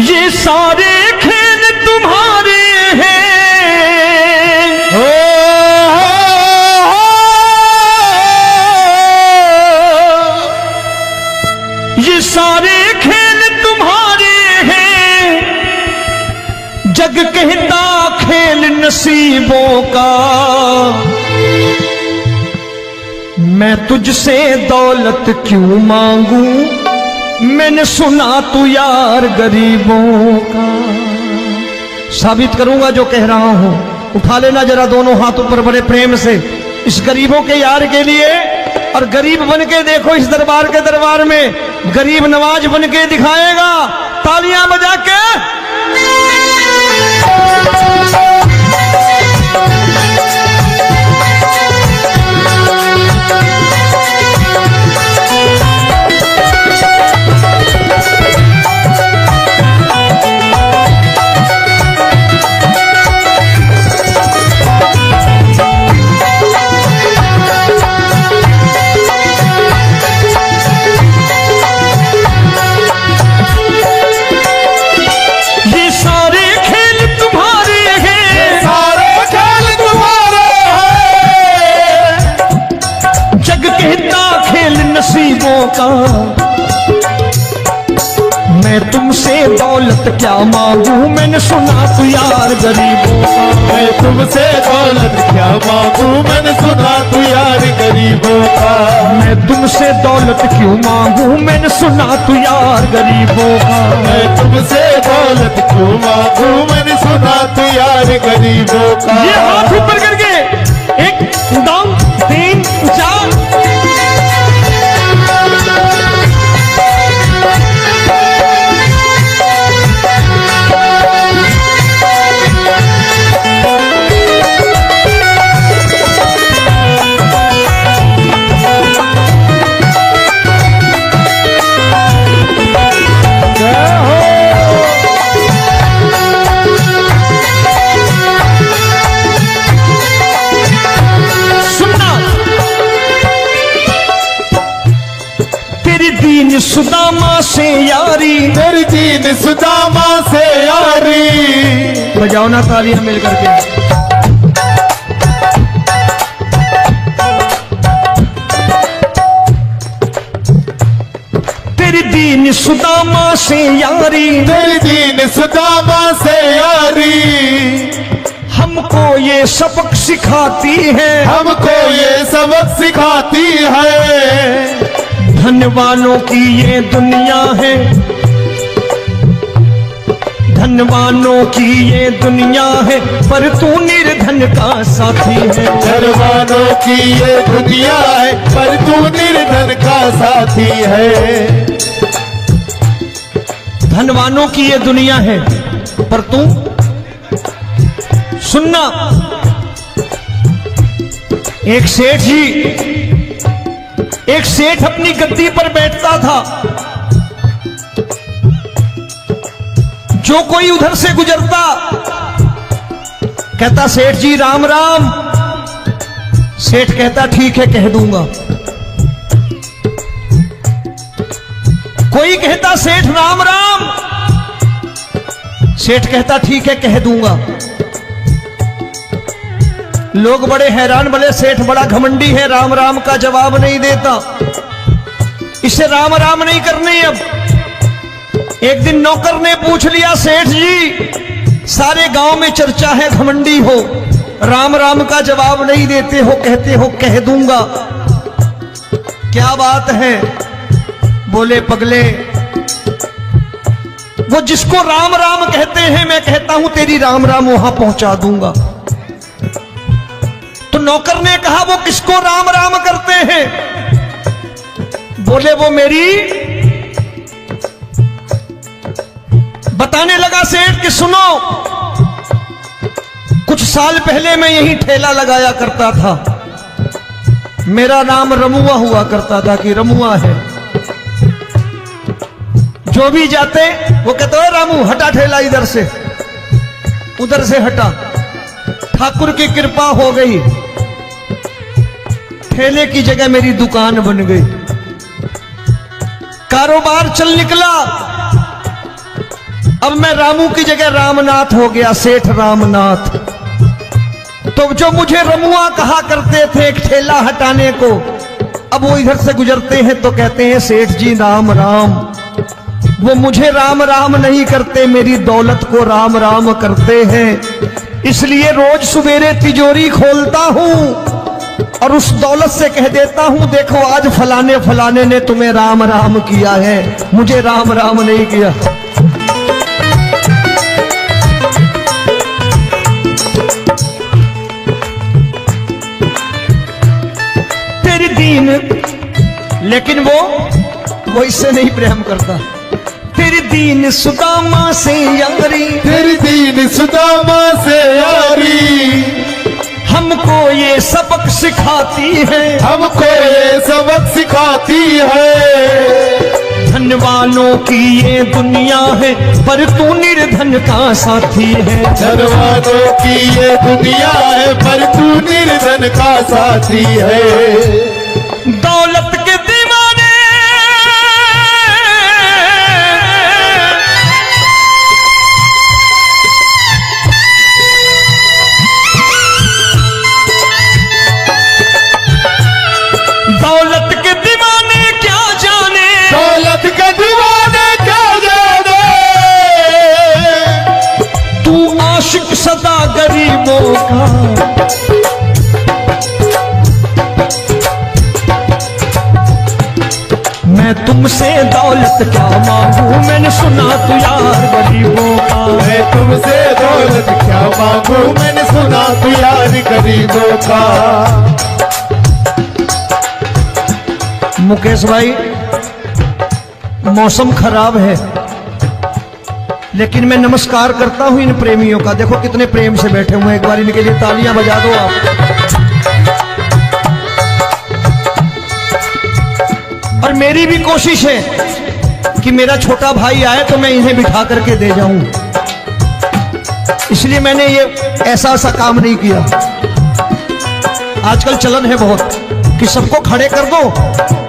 ये सारे खेल तुम्हारे हैं। ये सारे खेल तुम्हारे हैं। जग कहता खेल नसीबों का। मैं तुझसे दौलत क्यों मांगू, मैंने सुना तू यार गरीबों का। साबित करूंगा जो कह रहा हूं। उठा लेना जरा दोनों हाथों पर बड़े प्रेम से इस गरीबों के यार के लिए। और गरीब बन के देखो इस दरबार के दरबार में गरीब नवाज बन के दिखाएगा, तालियां बजा के। नसीबों का। मैं तुमसे दौलत क्या मांगू, मैंने सुना तू यार गरीबों का। मैं तुमसे दौलत क्या मांगू, मैंने सुना तू यार गरीबों का। मैं तुमसे दौलत क्यों मांगू, मैंने सुना तू यार गरीबों का। मैं तुमसे दौलत क्यों मांगू, मैंने सुना तू यार गरीबों का। ये हाथ ऊपर करके 1 2 3 4। दीन सुदामा से यारी, तेरी दीन सुदामा से यारी। बजाओ ना तालियां मिल करके। तेरी दीन सुदामा से यारी, तेरी दीन सुदामा से यारी। हमको ये सबक सिखाती है, हमको ये सबक सिखाती है। धनवानों की ये दुनिया है, धनवानों की ये दुनिया है, पर तू निर्धन का साथी है। धनवानों की ये दुनिया है, पर तू निर्धन का साथी है। धनवानों की ये दुनिया है, पर तू सुनना। एक सेठ अपनी गद्दी पर बैठता था। जो कोई उधर से गुजरता कहता सेठ जी राम राम। सेठ कहता ठीक है कह दूंगा। कोई कहता सेठ राम राम। सेठ कहता ठीक है कह दूंगा। लोग बड़े हैरान, बोले सेठ बड़ा घमंडी है, राम राम का जवाब नहीं देता, इसे राम राम नहीं करनी। अब एक दिन नौकर ने पूछ लिया सेठ जी सारे गांव में चर्चा है घमंडी हो, राम राम का जवाब नहीं देते हो, कहते हो कह दूंगा, क्या बात है? बोले पगले वो जिसको राम राम कहते हैं मैं कहता हूं तेरी राम राम वहां पहुंचा दूंगा। तो नौकर ने कहा वो किसको राम राम करते हैं? बोले वो मेरी। बताने लगा सेठ कि सुनो, कुछ साल पहले मैं यही ठेला लगाया करता था, मेरा नाम रमुआ हुआ करता था कि रमुआ है। जो भी जाते वो कहते हो रामू हटा ठेला इधर से, उधर से हटा। ठाकुर की कृपा हो गई, ठेले की जगह मेरी दुकान बन गई, कारोबार चल निकला। अब मैं रामू की जगह रामनाथ हो गया, सेठ रामनाथ। तो जो मुझे रमुआ कहा करते थे एक ठेला हटाने को, अब वो इधर से गुजरते हैं तो कहते हैं सेठ जी राम राम। वो मुझे राम राम नहीं करते, मेरी दौलत को राम राम करते हैं। इसलिए रोज सवेरे तिजोरी खोलता हूं और उस दौलत से कह देता हूं, देखो आज फलाने फलाने ने तुम्हें राम राम किया है, मुझे राम राम नहीं किया। तेरी दीन, लेकिन वो इससे नहीं प्रेम करता। तेरी दीन सुदामा से यारी, तेरी दीन सुदामा से यारी, हमको ये सबक सिखाती है, हमको ये सबक सिखाती है। धन वालों की ये दुनिया है, पर तू निर्धन का साथी है। धन वालों की ये दुनिया है, पर तू निर्धन का साथी है। दौलत के दीवाने दौलत के दीवाने क्या जाने, दौलत के दीवाने क्या जाने, तू आशिक सदा गरीबों का। मैं तुमसे दौलत क्या मांगू, मैंने सुना तू यार गरीबों का। मैं तुमसे दौलत क्या मांगू, मैंने सुना तू यार गरीबों का। मुकेश भाई, मौसम खराब है, लेकिन मैं नमस्कार करता हूं इन प्रेमियों का। देखो कितने प्रेम से बैठे हुए हैं, एक बार इनके लिए तालियां बजा दो आप। और मेरी भी कोशिश है कि मेरा छोटा भाई आए तो मैं इन्हें बिठा करके दे जाऊं, इसलिए मैंने ये ऐसा काम नहीं किया। आजकल चलन है बहुत कि सबको खड़े कर दो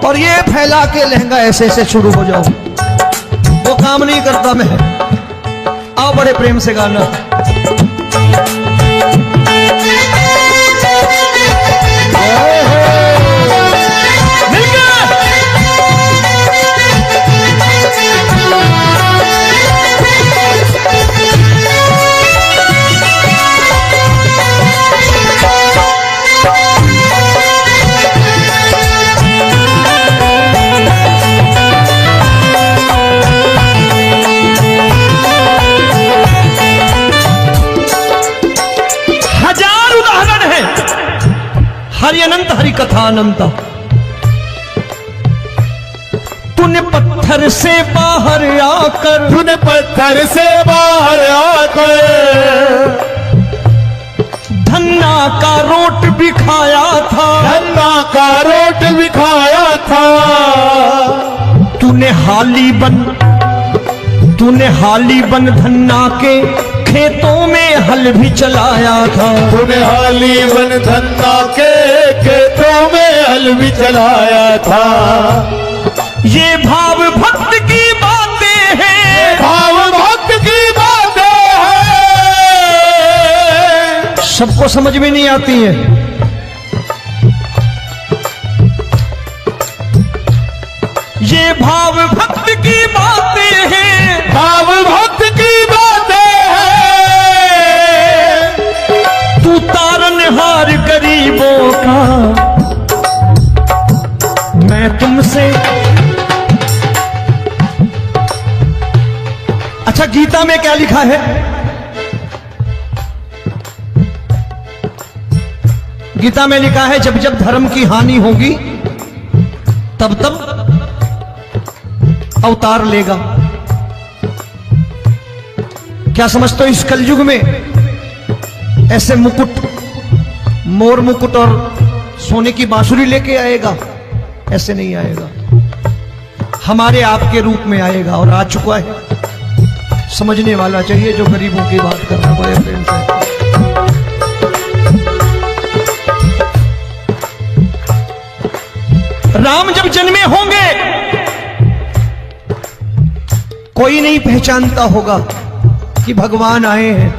और ये फैला के लहंगा ऐसे ऐसे शुरू हो जाओ, वो काम नहीं करता मैं। आओ बड़े प्रेम से गाना। हरि अनंत हरि कथा अनंत। तूने पत्थर से बाहर आकर, तूने पत्थर से बाहर आकर धन्ना का रोट भी खाया था, धन्ना का रोट भी खाया था। तूने हाली बन धन्ना के खेतों में हल भी चलाया था। तूने हाली बन धन्ना के खेतों में हल भी चलाया था। ये भाव भक्त की बातें हैं, भाव भक्त की बातें हैं, सबको समझ में नहीं आती है। ये भाव भक्त की बातें हैं, भाव भक्त की बातें हैं। तू तारनहार गरीबों का, मैं तुमसे। अच्छा, गीता में क्या लिखा है? गीता में लिखा है जब जब धर्म की हानि होगी तब तब अवतार लेगा। क्या समझते हो इस कलयुग में ऐसे मुकुट, मोर मुकुट और सोने की बांसुरी लेके आएगा? ऐसे नहीं आएगा, हमारे आपके रूप में आएगा और आ चुका है। समझने वाला चाहिए जो गरीबों की बात कर रहा बड़े प्रेम से। राम जब जन्मे होंगे कोई नहीं पहचानता होगा कि भगवान आए हैं।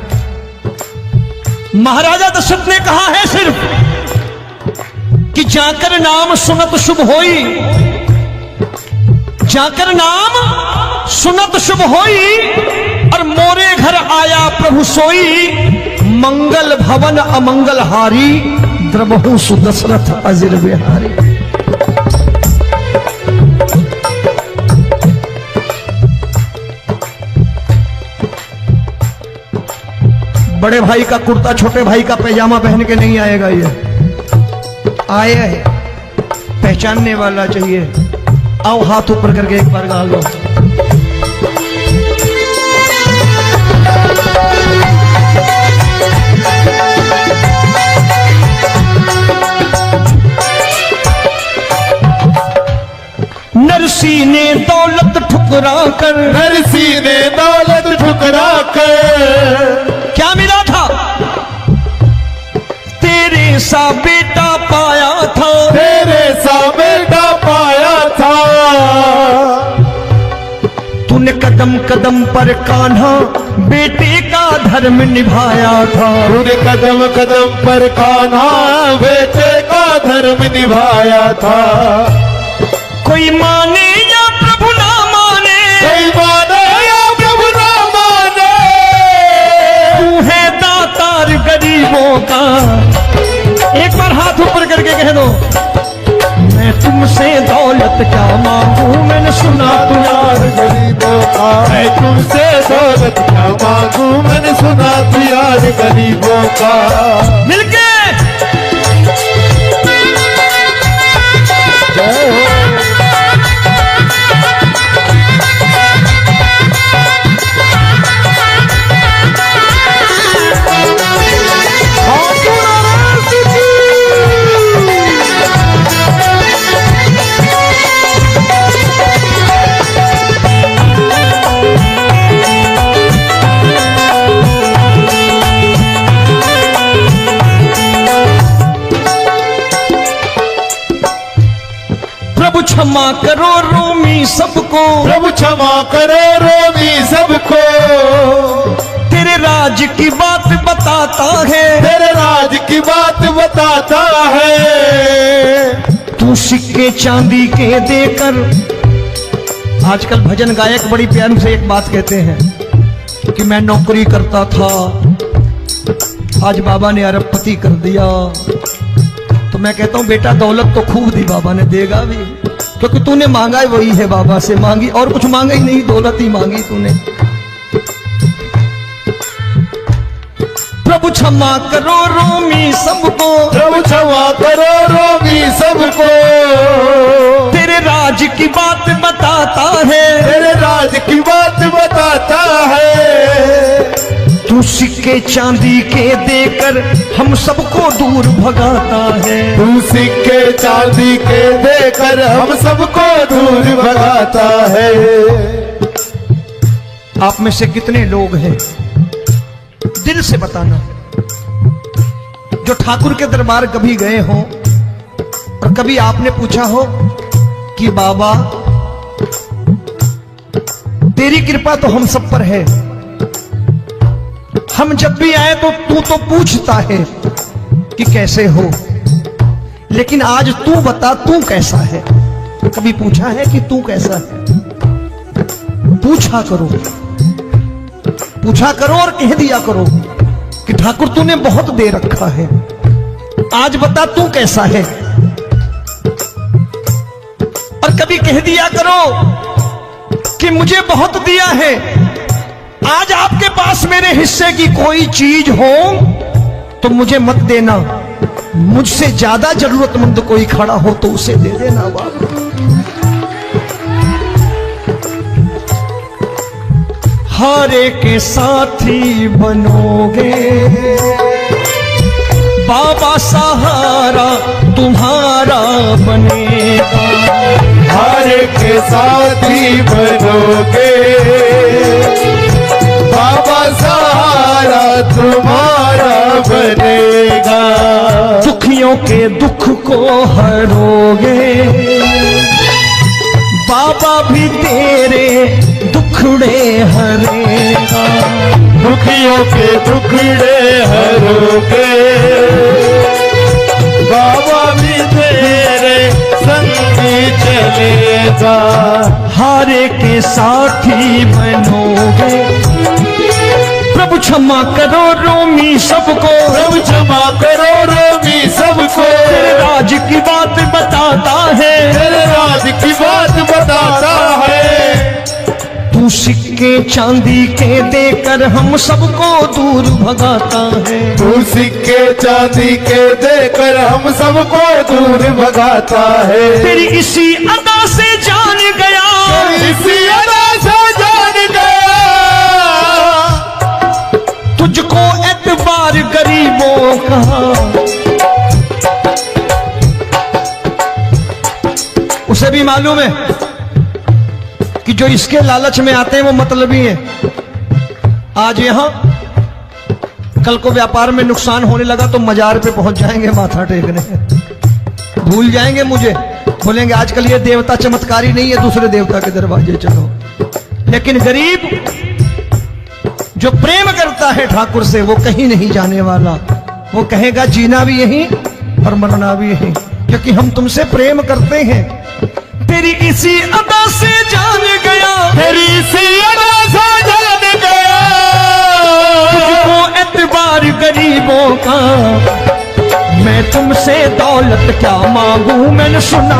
महाराजा दशरथ ने कहा है सिर्फ कि जाकर नाम सुनत शुभ होई, जाकर नाम सुनत शुभ होई, और मोरे घर आया प्रभु सोई, मंगल भवन अमंगल हारी, द्रबहु सुदशरथ अजिर बिहारी। बड़े भाई का कुर्ता छोटे भाई का पैजामा पहन के नहीं आएगा, ये आया है पहचानने वाला चाहिए। आओ हाथ ऊपर करके एक बार गा लो। नरसी ने दौलत ठुकरा कर, नरसी ने दौलत ठुकरा कर, क्या मिला था? तेरे सा बेटा पाया था, तेरे सा बेटा पाया था। तूने कदम कदम पर कान्हा बेटे का धर्म निभाया था, तूने कदम कदम पर कान्हा बेटे का धर्म निभाया था। कोई माने या प्रभु ना माने, कोई माने या प्रभु ना माने, तू है दातार गरीबों का। एक बार हाथ ऊपर करके कह दो, मैं तुमसे दौलत क्या मांगू, मैंने सुना तू यार गरीबों का। मैं तुमसे दौलत क्या मांगू, मैंने सुना तू यार गरीबों का। मिलके जय हो। प्रभु क्षमा करो रोमी सबको, प्रभु क्षमा करो रोमी सबको। तेरे राज की बात बताता है, तेरे राज की बात बताता है। तू सिक्के चांदी के देकर। आजकल भजन गायक बड़ी प्यार से एक बात कहते हैं कि मैं नौकरी करता था, आज बाबा ने अरबपति कर दिया। तो मैं कहता हूं बेटा दौलत तो खूब दी बाबा ने, देगा भी, क्योंकि तूने मांगा है वही है बाबा से मांगी, और कुछ मांगा ही नहीं, दौलत ही मांगी तूने। प्रभु क्षमा करो रोमी सबको, प्रभु क्षमा करो रोमी सबको। तेरे राज की बात बताता है, तेरे राज की बात बताता है। तू सिक्के चांदी के देकर हम सबको दूर भगाता है। तू सिक्के चांदी के देकर हम सबको दूर भगाता है। आप में से कितने लोग हैं, दिल से बताना, जो ठाकुर के दरबार कभी गए हो और कभी आपने पूछा हो कि बाबा तेरी कृपा तो हम सब पर है, हम जब भी आए तो तू तो पूछता है कि कैसे हो, लेकिन आज तू बता तू कैसा है। कभी पूछा है कि तू कैसा है? पूछा करो, पूछा करो और कह दिया करो कि ठाकुर तूने बहुत दे रखा है, आज बता तू कैसा है। और कभी कह दिया करो कि मुझे बहुत दिया है, आज आपके पास मेरे हिस्से की कोई चीज हो तो मुझे मत देना, मुझसे ज्यादा जरूरतमंद कोई खड़ा हो तो उसे दे देना बाबा। हारे के साथी बनोगे बाबा, सहारा तुम्हारा बनेगा। हारे के साथी बनोगे बाबा, सहारा तुम्हारा बनेगा। दुखियों के दुख को हरोगे बाबा, भी तेरे दुख दुखड़े हरेगा। दुखियों के दुखड़े हरोगे, बाबा भी तेरे संगी चलेगा। हारे के साथी बनोगे, प्रभु क्षमा करो रोमी सबको, प्रभु क्षमा करो रोमी सबको। तेरे राज की बात बताता है, तेरे राज की बात बताता है। तू सिक्के चांदी के देकर हम सबको दूर भगाता है। तू सिक्के चांदी के देकर हम सबको दूर भगाता है। तेरी इसी अदा से जान गया, इसी अदा से जान गया, तुझको एतबार गरीबों का। उसे भी मालूम है कि जो इसके लालच में आते हैं वो मतलबी हैं। आज यहां कल को व्यापार में नुकसान होने लगा तो मजार पे पहुंच जाएंगे माथा टेकने, भूल जाएंगे मुझे, बोलेंगे आजकल ये देवता चमत्कारी नहीं है, दूसरे देवता के दरवाजे चलो। लेकिन गरीब जो प्रेम करता है ठाकुर से वो कहीं नहीं जाने वाला, वो कहेगा जीना भी यहीं और मरना भी यहीं, क्योंकि हम तुमसे प्रेम करते हैं। तेरी इसी अदा से जान गया, तेरी इसी अदा से जान गया, तुझको एतबार गरीबों का। मैं तुमसे दौलत क्या मांगू, मैंने सुना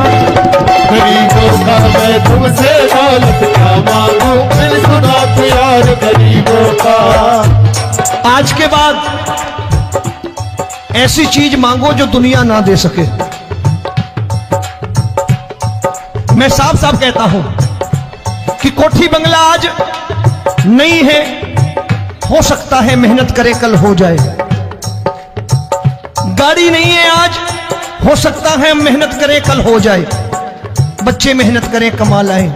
गरीबों का। मैं तुमसे दौलत क्या मांगू, मैंने सुना प्यार गरीबों का। आज के बाद ऐसी चीज मांगो जो दुनिया ना दे सके। मैं साफ साफ कहता हूं कि कोठी बंगला आज नहीं है, हो सकता है मेहनत करे कल हो जाए। गाड़ी नहीं है आज, हो सकता है मेहनत करे कल हो जाए। बच्चे मेहनत करें कमा लाएं,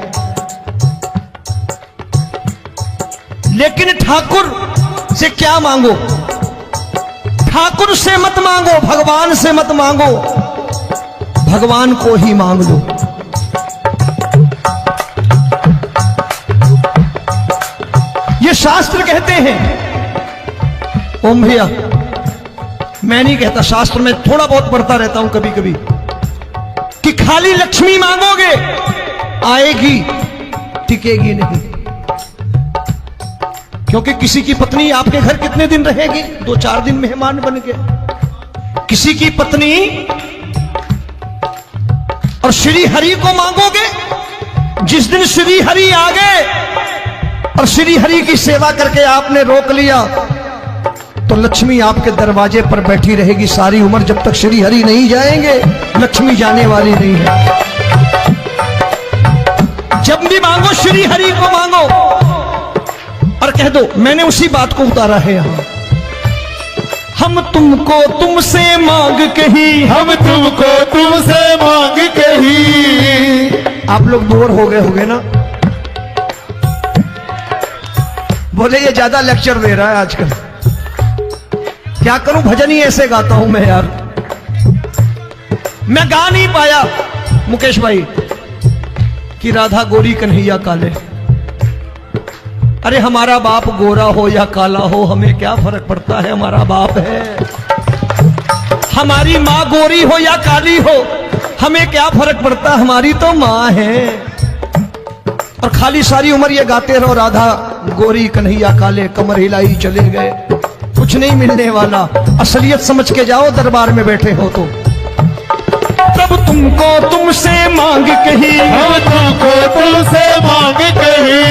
लेकिन ठाकुर से क्या मांगो? ठाकुर से मत मांगो, भगवान से मत मांगो, भगवान को ही मांग लो। ये शास्त्र कहते हैं, ओम भैया मैं नहीं कहता, शास्त्र में थोड़ा बहुत पढ़ता रहता हूं कभी कभी, कि खाली लक्ष्मी मांगोगे आएगी, टिकेगी नहीं। क्योंकि किसी की पत्नी आपके घर कितने दिन रहेगी? 2-4 दिन मेहमान बन के। किसी की पत्नी और श्री हरि को मांगोगे, जिस दिन श्री हरि आ गए और श्री हरि की सेवा करके आपने रोक लिया तो लक्ष्मी आपके दरवाजे पर बैठी रहेगी सारी उम्र। जब तक श्री हरि नहीं जाएंगे लक्ष्मी जाने वाली नहीं है। जब भी मांगो श्री हरि को मांगो और कह दो मैंने उसी बात को उतारा है यहां। हम तुमको तुमसे मांग कही, हम तुमको तुमसे मांग कही। आप लोग बोर हो गए होंगे ना, बोले ये ज्यादा लेक्चर दे रहा है आजकल। क्या करूं, भजन ही ऐसे गाता हूं मैं यार। मैं गा नहीं पाया मुकेश भाई कि राधा गोरी कन्हैया काले। अरे हमारा बाप गोरा हो या काला हो हमें क्या फर्क पड़ता है, हमारा बाप है। हमारी माँ गोरी हो या काली हो हमें क्या फर्क पड़ता, हमारी तो माँ है। और खाली सारी उम्र ये गाते रहो राधा गोरी कन्हैया काले, कमर हिलाई चले गए, कुछ नहीं मिलने वाला। असलियत समझ के जाओ दरबार में बैठे हो तो। तब तुमको तुमसे मांग कही, हम तुमको तुमसे मांग कही।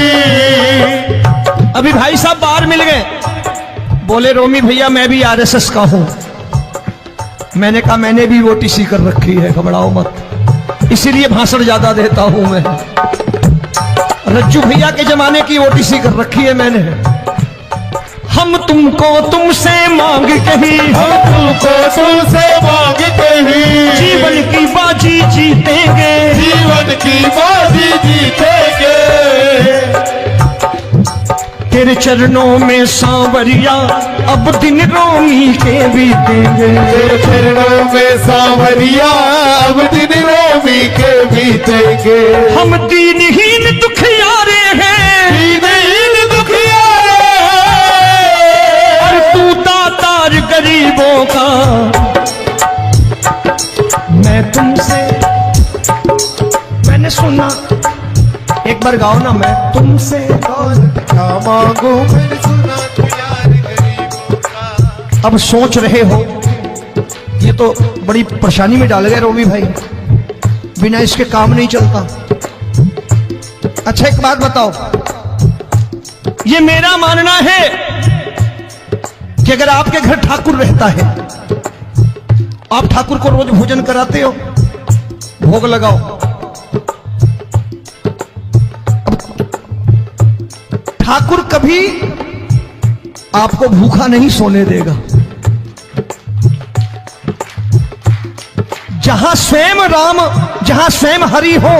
अभी भाई साहब बाहर मिल गए, बोले रोमी भैया मैं भी आरएसएस का हूं। मैंने कहा मैंने भी ओटीसी कर रखी है, घबराओ मत, इसीलिए भाषण ज्यादा देता हूं मैं। रज्जू भैया के जमाने की ओटीसी कर रखी है मैंने। हम तुमको तुमसे मांग कही, हम तुमको तुमसे मांग कही। जीवन की बाजी जीतेंगे, जीवन की बाजी जीतेंगे। तेरे चरणों में सांवरिया अब दिन रोमी के बीतेंगे। तेरे चरणों में सांवरिया अब दिन रोमी के बीतेंगे। हम दीनहीन दुखियारे हैं, दीन बार गाओ ना, मैं तुमसे दौलत क्या मांगू मैंने सुना तू यार गरीबों का। अब सोच रहे हो, ये तो बड़ी परेशानी में डाल गए रोबी भाई, बिना इसके काम नहीं चलता। अच्छा एक बात बताओ, ये मेरा मानना है कि अगर आपके घर ठाकुर रहता है, आप ठाकुर को रोज भोजन कराते हो, भोग लगाओ, ठाकुर कभी आपको भूखा नहीं सोने देगा। जहां स्वयं राम, जहां स्वयं हरि हो,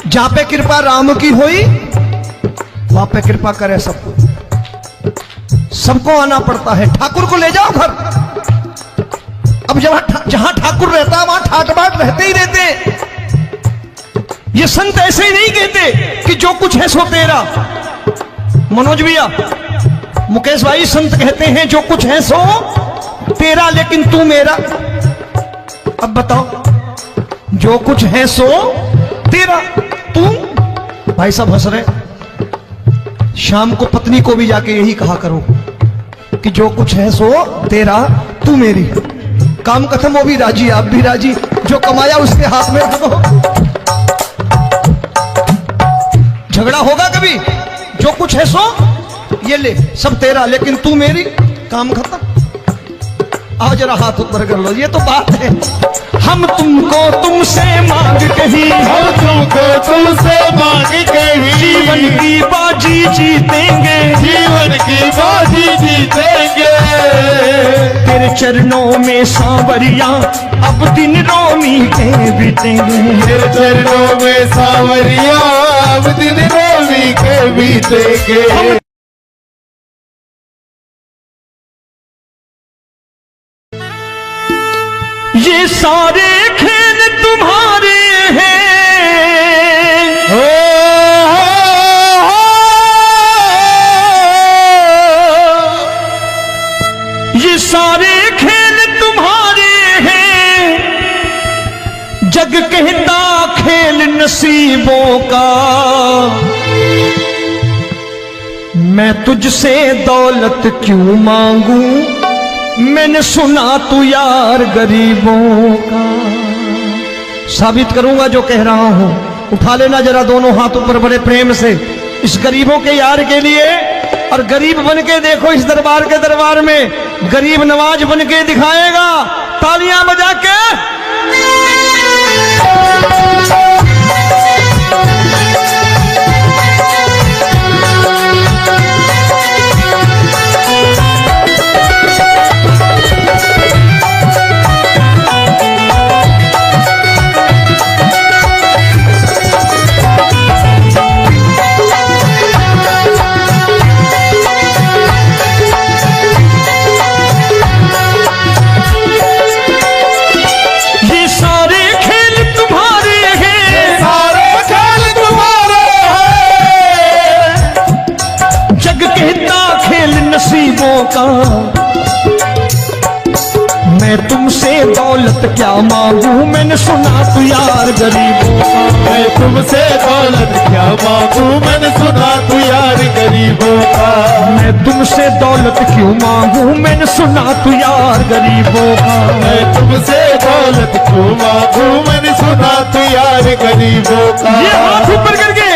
जहां पे कृपा राम की हुई, वहां पे कृपा करे सबको, सबको आना पड़ता है। ठाकुर को ले जाओ घर। अब जहां ठाकुर रहता है वहां ठाट बाट रहते ही रहते। ये संत ऐसे ही नहीं कहते कि जो कुछ है सो तेरा। मनोज भैया, मुकेश भाई, संत कहते हैं जो कुछ है सो तेरा लेकिन तू मेरा। अब बताओ, जो कुछ है सो तेरा, तू। भाई साहब हंस रहे। शाम को पत्नी को भी जाके यही कहा करो कि जो कुछ है सो तेरा, तू मेरी। काम खत्म, वो भी राजी, आप भी राजी, जो कमाया उसके हाथ में रख दो। झगड़ा होगा कभी? जो कुछ है सो ये ले, सब तेरा लेकिन तू मेरी, काम खत्म। आओ जरा हाथ ऊपर कर लो, ये तो बात है। हम तुमको तुमसे मांग कहीं, हम तुमको तुमसे मांग कहीं, जीवन की बाजी जीतेंगे, जीवन की बाजी जीतेंगे। तेरे चरणों में सांवरिया अब दिन रोमी के बीतेंगे, तेरे चरणों में सांवरिया अब दिन रोमी के बीतेंगे। ये सारे खेल तुम्हारे हैं, ये सारे खेल तुम्हारे हैं, जग कहता खेल नसीबों का। मैं तुझसे दौलत क्यों मांगू, मैंने सुना तू यार गरीबों का। साबित करूंगा जो कह रहा हूं। उठा लेना जरा दोनों हाथ ऊपर बड़े प्रेम से, इस गरीबों के यार के लिए। और गरीब बन के देखो इस दरबार के दरबार में, गरीब नवाज बन के दिखाएगा, तालियां बजा के। नसीबों का। मैं तुमसे दौलत क्या मांगू, मैंने सुना तू यार गरीबों का। मैं तुमसे दौलत क्या मांगू, मैंने सुना तू यार गरीबों का। मैं तुमसे दौलत क्यों मांगू, मैंने सुना तू यार गरीबों का। मैं तुमसे दौलत क्यों मांगू, मैंने सुना तू यार गरीबों का। ये हाथ ऊपर करके,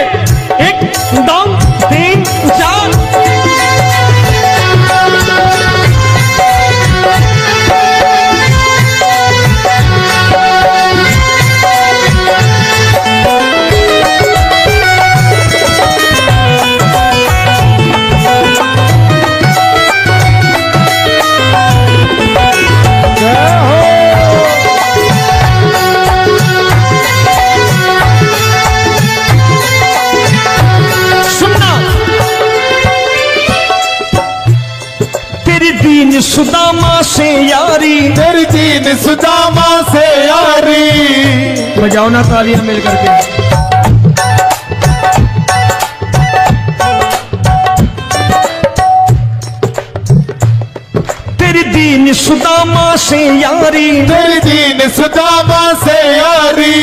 एक दो तीन चार। सुदामा से यारी, तेरी दीन सुदामा से यारी। बजाओ ना तालियां मिल करके। तेरी दीन सुदामा से यारी, तेरी दीन सुदामा से यारी।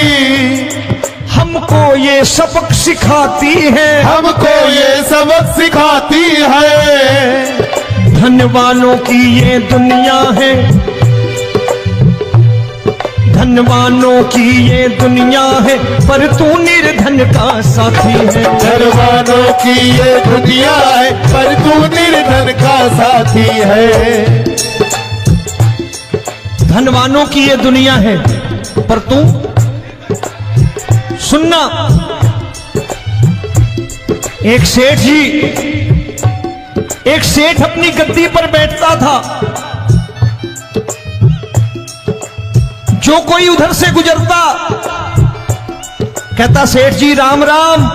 हमको ये सबक सिखाती है, हमको ये सबक सिखाती है। धनवानों की ये दुनिया है, धनवानों की ये दुनिया है, पर तू निर्धन का साथी है। धनवानों की ये दुनिया है, पर तू निर्धन का साथी है। धनवानों की ये दुनिया है, पर तू सुनना। एक सेठ जी, एक सेठ अपनी गद्दी पर बैठता था। जो कोई उधर से गुजरता कहता सेठ जी राम राम।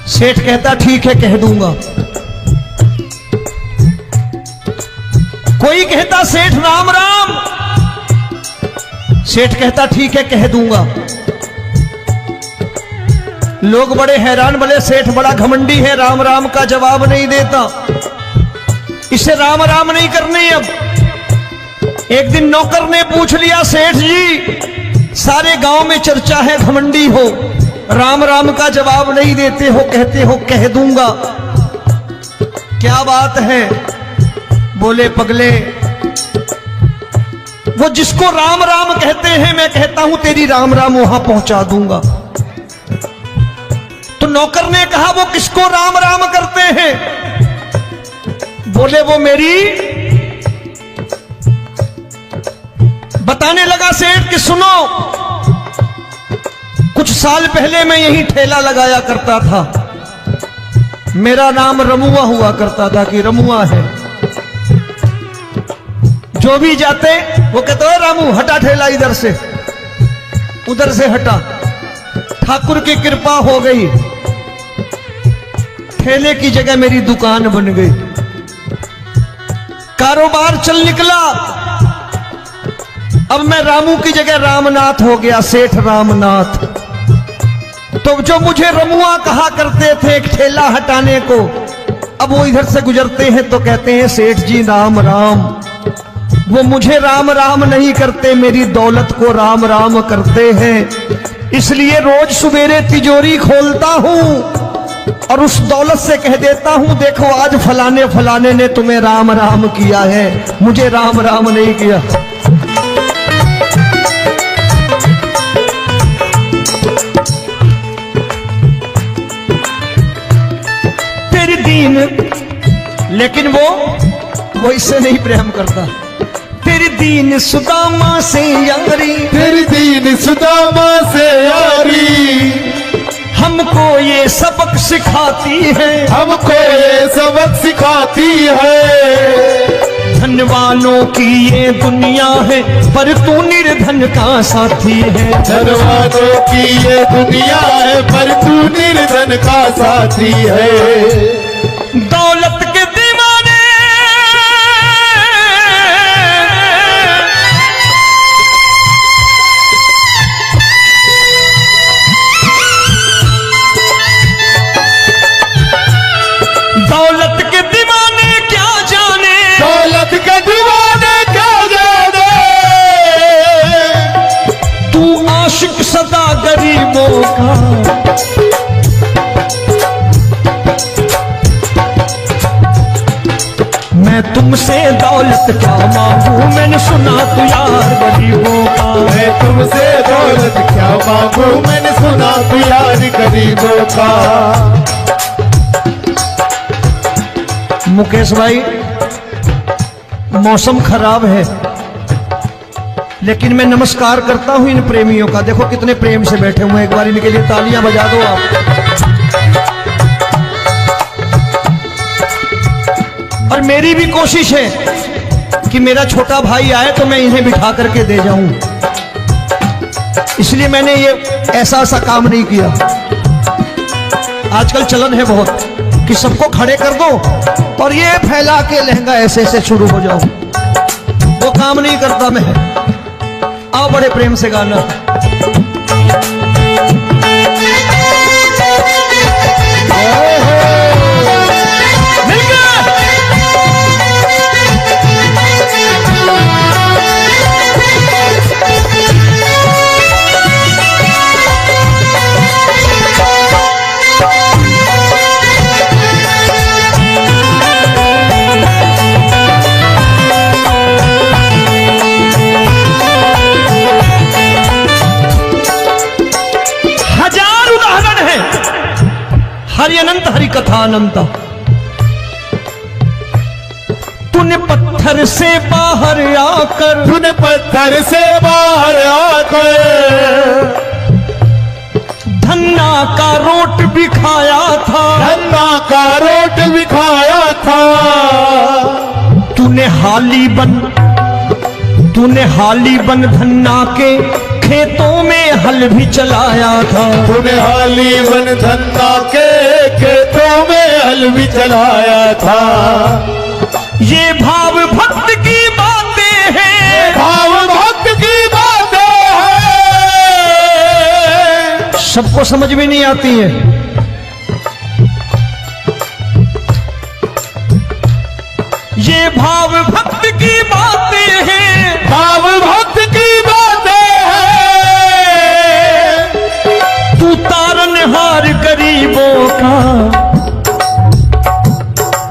सेठ कहता ठीक है कह दूंगा। कोई कहता सेठ राम राम। सेठ कहता ठीक है कह दूंगा। लोग बड़े हैरान, बोले सेठ बड़ा घमंडी है, राम राम का जवाब नहीं देता, इसे राम राम नहीं करनी। अब एक दिन नौकर ने पूछ लिया, सेठ जी सारे गांव में चर्चा है घमंडी हो, राम राम का जवाब नहीं देते हो, कहते हो कह दूंगा, क्या बात है? बोले पगले, वो जिसको राम राम कहते हैं मैं कहता हूं तेरी राम राम वहां पहुंचा दूंगा। तो नौकर ने कहा वो किसको राम राम करते हैं? बोले वो मेरी। बताने लगा सेठ कि सुनो, कुछ साल पहले मैं यही ठेला लगाया करता था, मेरा नाम रमुआ हुआ करता था कि रमुआ है। जो भी जाते वो कहते हो रामू हटा ठेला इधर से, उधर से हटा। ठाकुर की कृपा हो गई, ठेले की जगह मेरी दुकान बन गई, कारोबार चल निकला। अब मैं रामू की जगह रामनाथ हो गया, सेठ रामनाथ। तो जो मुझे रमुआ कहा करते थे एक ठेला हटाने को, अब वो इधर से गुजरते हैं तो कहते हैं सेठ जी राम राम। वो मुझे राम राम नहीं करते, मेरी दौलत को राम राम करते हैं। इसलिए रोज सवेरे तिजोरी खोलता हूं और उस दौलत से कह देता हूं देखो आज फलाने फलाने ने तुम्हें राम राम किया है, मुझे राम राम नहीं किया। तेरी दीन, लेकिन वो इससे नहीं प्रेम करता। तेरी दीन सुदामा से यारी, तेरी दीन सुदामा से यारी, हमको ये सबक सिखाती है, हमको ये सबक सिखाती है। धनवानों की ये दुनिया है, पर तू निर्धन का साथी है। धनवानों की ये दुनिया है, पर तू निर्धन का साथी है। दौलत के दीवाने दौलत के दीवाने क्या जाने, दौलत के दीवाने क्या जाने, तू आशिक सदा गरीबों का। मैं तुमसे दौलत क्या मांगू, मैंने सुना तू यार गरीबों का। मैं तुमसे दौलत क्या मांगू, मैंने सुना तू यार गरीबों का। मुकेश भाई मौसम खराब है, लेकिन मैं नमस्कार करता हूं इन प्रेमियों का। देखो कितने प्रेम से बैठे हुए हैं, एक बार इनके लिए तालियां बजा दो आप। और मेरी भी कोशिश है कि मेरा छोटा भाई आए तो मैं इन्हें बिठा करके दे जाऊं, इसलिए मैंने ये ऐसा काम नहीं किया। आजकल चलन है बहुत कि सबको खड़े कर दो और ये फैला के लहंगा ऐसे ऐसे शुरू हो जाओ, वो काम नहीं करता मैं। आओ बड़े प्रेम से गाना। हरि अनंत हरि कथा अनंत। तूने पत्थर से बाहर आकर, तूने पत्थर से बाहर आकर धन्ना का रोट भी खाया था, धन्ना का रोट भी खाया था। तूने हाली बन धन्ना के खेतों में हल भी चलाया था। तूने हाली बन धन्ना के खेतों में हल भी चलाया था। ये भाव भक्त की बातें हैं, भाव भक्त की बातें हैं, सबको समझ में नहीं आती है। ये भाव भक्त की बातें हैं, भाव भक्त की बातें हैं। तू तारनहार गरीबों का,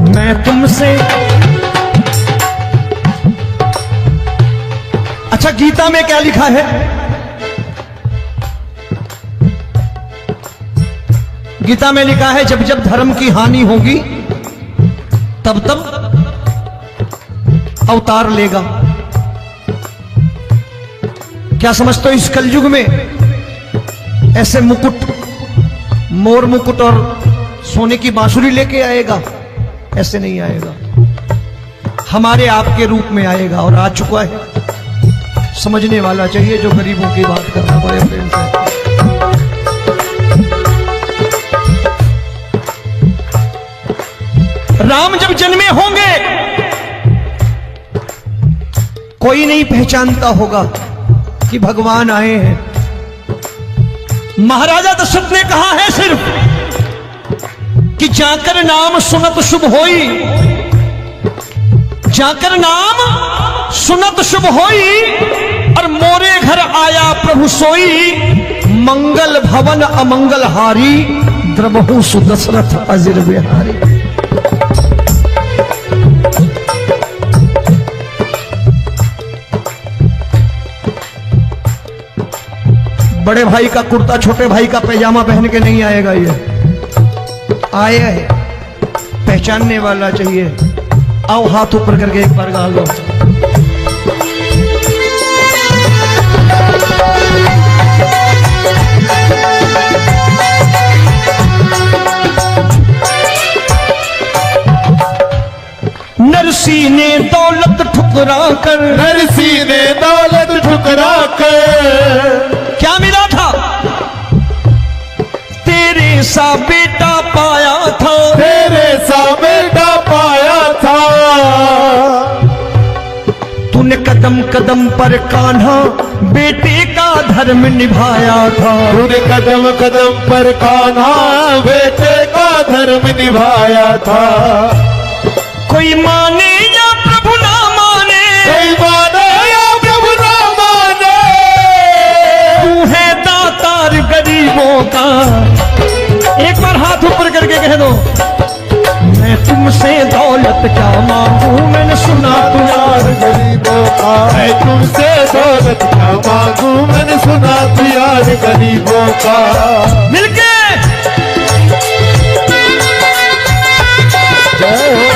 मैं तुमसे। अच्छा, गीता में क्या लिखा है? गीता में लिखा है जब जब धर्म की हानि होगी तब तब अवतार लेगा। क्या समझते हो, इस कलयुग में ऐसे मुकुट, मोर मुकुट और सोने की बांसुरी लेके आएगा? ऐसे नहीं आएगा, हमारे आपके रूप में आएगा और आ चुका है। समझने वाला चाहिए जो गरीबों की बात करना बड़े प्रेम से। राम जब जन्मे होंगे कोई नहीं पहचानता होगा कि भगवान आए हैं। महाराजा दशरथ ने कहा है सिर्फ कि जाकर नाम सुनत शुभ होई, जाकर नाम सुनत शुभ होई, और मोरे घर आया प्रभु सोई। मंगल भवन अमंगल हारी, द्रबहु सुदशरथ अजिर बिहारी। बड़े भाई का कुर्ता छोटे भाई का पैजामा पहन के नहीं आएगा, ये आया है, पहचानने वाला चाहिए। आओ हाथ ऊपर करके एक बार गा लो। नरसी ने दौलत ठुकरा कर, नरसी ने दौलत ठुकरा कर क्या मिला था? तेरे सा बेटा पाया था, तेरे सा बेटा पाया था। तूने कदम कदम पर कान्हा बेटे का धर्म निभाया था। तूने कदम कदम पर कान्हा बेटे का धर्म निभाया था। कोई माने या प्रभु ना माने, कोई माने या प्रभु ना माने, तू है दातार गरीबों का। एक बार हाथ ऊपर करके कह दो, मैं तुमसे दौलत क्या मांगू, मैंने सुना तू यार गरीबों का। मैं तुमसे दौलत क्या मांगू, मैंने सुना तू यार गरीबों का। मिलके जय हो।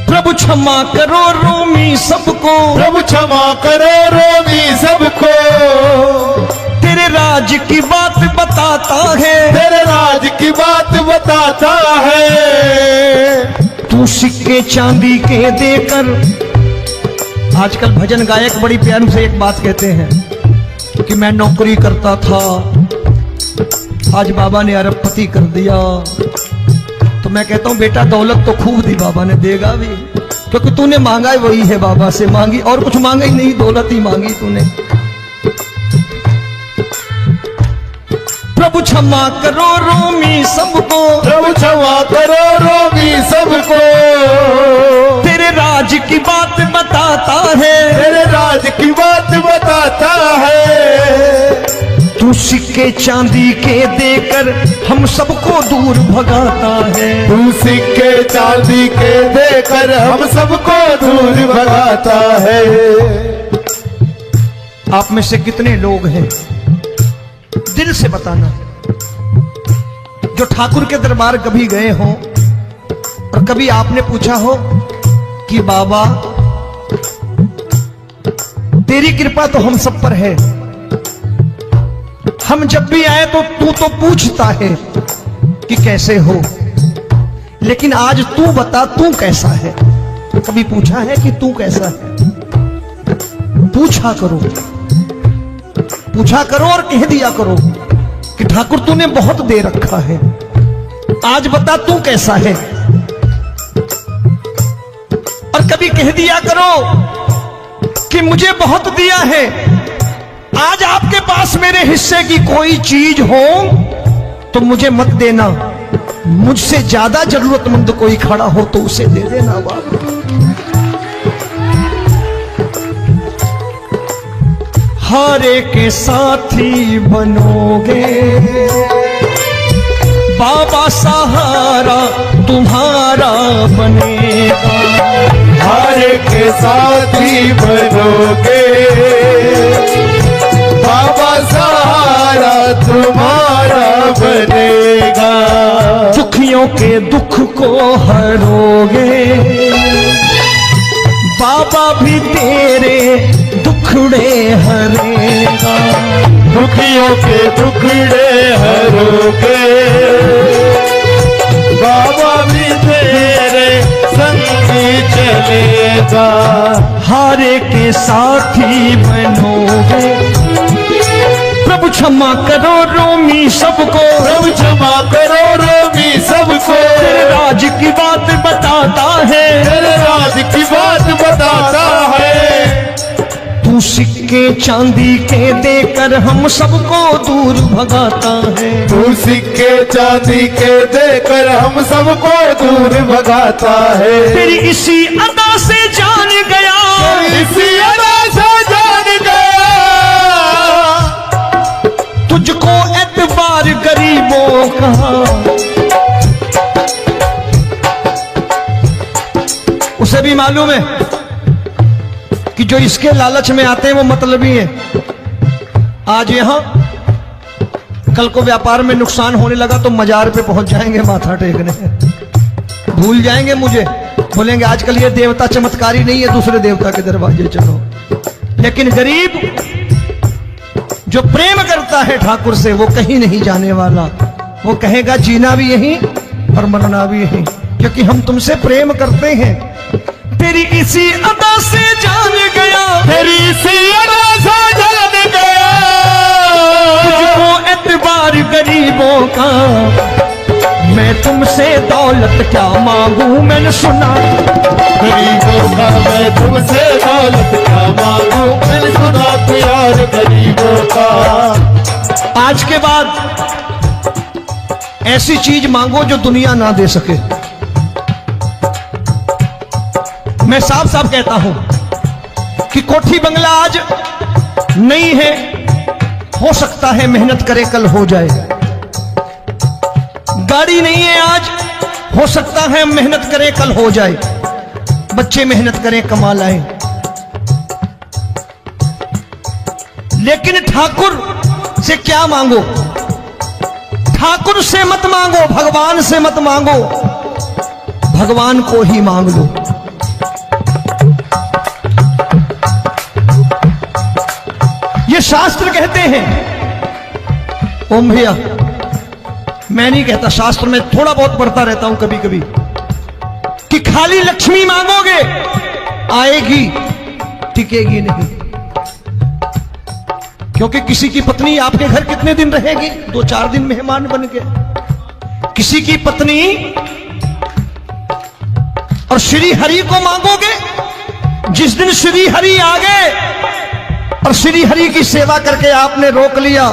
प्रभु क्षमा करो रोमी सबको, प्रभु क्षमा करो रोमी सबको। तेरे राज की बात बताता है, तेरे राज की बात बताता है। तू सिक्के चांदी के देकर। आजकल भजन गायक बड़ी प्यार से एक बात कहते हैं कि मैं नौकरी करता था, आज बाबा ने अरबपति कर दिया। तो मैं कहता हूं बेटा दौलत तो खूब दी बाबा ने, देगा भी, क्योंकि तूने मांगा है वही है बाबा से मांगी, और कुछ मांगा ही नहीं, दौलत ही मांगी तूने। प्रभु क्षमा करो रोमी सबको, प्रभु क्षमा करो सिक्के चांदी के देकर हम सबको दूर भगाता है। तू सिक्के चांदी के देकर हम सबको दूर भगाता है। आप में से कितने लोग हैं, दिल से बताना, जो ठाकुर के दरबार कभी गए हो और कभी आपने पूछा हो कि बाबा तेरी कृपा तो हम सब पर है, हम जब भी आए तो तू तो पूछता है कि कैसे हो, लेकिन आज तू बता तू कैसा है। कभी पूछा है कि तू कैसा है? पूछा करो, पूछा करो और कह दिया करो कि ठाकुर तूने बहुत दे रखा है, आज बता तू कैसा है। और कभी कह दिया करो कि मुझे बहुत दिया है, आज आपके पास मेरे हिस्से की कोई चीज हो तो मुझे मत देना, मुझसे ज्यादा जरूरतमंद कोई खड़ा हो तो उसे दे देना बाबा। हारे के साथी बनोगे बाबा, सहारा तुम्हारा बनेगा। हारे के साथी बनोगे बाबा, सहारा तुम्हारा बनेगा। दुखियों के दुख को हरोगे बाबा, भी तेरे दुखड़े हरेगा। दुखियों के दुखड़े हरोगे बाबा, भी तेरे संग चलेगा। हारे के साथी बनोगे, प्रभु क्षमा करो रोमी सबको, प्रभु क्षमा करो रोमी सबको। तेरे राज की बात बताता है, तेरे राज की बात बताता है। तू सिक्के चांदी के देकर हम सबको दूर भगाता है। तू सिक्के चांदी के देकर हम सबको दूर भगाता है। तेरी इसी अदा से जान गया, इसी अदा से जान गया, तुझको एतबार गरीबों का। उसे भी मालूम है कि जो इसके लालच में आते हैं वो मतलबी हैं। आज यहां कल को व्यापार में नुकसान होने लगा तो मजार पे पहुंच जाएंगे माथा टेकने, भूल जाएंगे मुझे, बोलेंगे आजकल ये देवता चमत्कारी नहीं है, दूसरे देवता के दरवाजे चलो। लेकिन गरीब जो प्रेम करता है ठाकुर से वो कहीं नहीं जाने वाला, वो कहेगा जीना भी यहीं और मरना भी यहीं, क्योंकि हम तुमसे प्रेम करते हैं। तेरी इसी अदा से जान गया, तेरी इसी अदा से जान गया, तुझको एतबार गरीबों का। मैं तुमसे दौलत क्या मांगू, मैंने सुना गरीबों का। मैं तुमसे दौलत क्या मांगू, मैंने सुना प्यार गरीबों का। आज के बाद ऐसी चीज मांगो जो दुनिया ना दे सके। मैं साफ साफ कहता हूं कि कोठी बंगला आज नहीं है, हो सकता है मेहनत करे कल हो जाए। गाड़ी नहीं है आज, हो सकता है मेहनत करे कल हो जाए। बच्चे मेहनत करें कमा लाएं, लेकिन ठाकुर से क्या मांगो? ठाकुर से मत मांगो, भगवान से मत मांगो, भगवान को ही मांग लो। ये शास्त्र कहते हैं, ओम भैया मैं नहीं कहता, शास्त्र में थोड़ा बहुत पढ़ता रहता हूं कभी कभी, कि खाली लक्ष्मी मांगोगे आएगी, टिकेगी नहीं। क्योंकि किसी की पत्नी आपके घर कितने दिन रहेगी? 2-4 दिन मेहमान बन के। किसी की पत्नी और श्री हरि को मांगोगे, जिस दिन श्री हरि आ गए और श्री हरि की सेवा करके आपने रोक लिया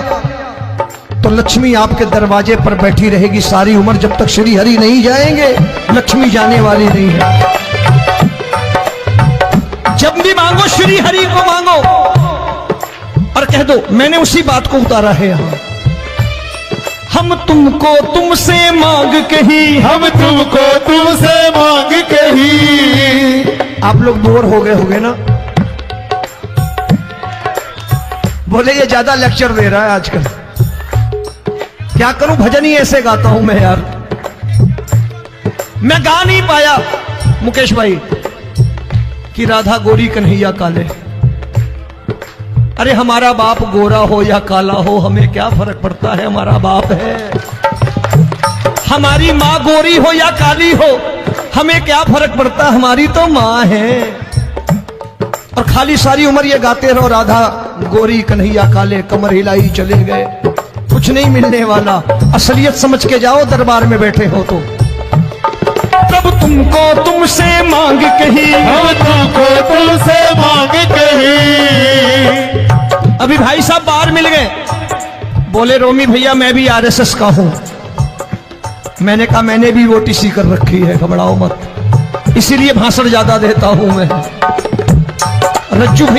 तो लक्ष्मी आपके दरवाजे पर बैठी रहेगी सारी उम्र। जब तक श्री हरि नहीं जाएंगे लक्ष्मी जाने वाली नहीं है। जब भी मांगो श्री हरि को मांगो और कह दो मैंने उसी बात को उतारा है यहां। हम तुमको तुमसे मांग कही, हम तुमको तुमसे मांग कही। आप लोग बोर हो गए होंगे ना, बोले ये ज्यादा लेक्चर दे रहा है आजकल। क्या करूं, भजन ही ऐसे गाता हूं मैं यार। मैं गा नहीं पाया मुकेश भाई कि राधा गोरी कन्हैया काले। अरे हमारा बाप गोरा हो या काला हो, हमें क्या फर्क पड़ता है, हमारा बाप है। हमारी माँ गोरी हो या काली हो, हमें क्या फर्क पड़ता, हमारी तो माँ है। और खाली सारी उम्र ये गाते रहो राधा गोरी कन्हैया काले, कमर हिलाई चले गए, कुछ नहीं मिलने वाला। असलियत समझ के जाओ, दरबार में बैठे हो तो। तब तुमको तुमसे मांग कही, हम तुमको तुमसे मांग कही। अभी भाई साहब बाहर मिल गए, बोले रोमी भैया मैं भी आरएसएस का हूं। मैंने कहा मैंने भी ओटीसी कर रखी है, घबराओ मत, इसीलिए भाषण ज्यादा देता हूं मैं। रज्जू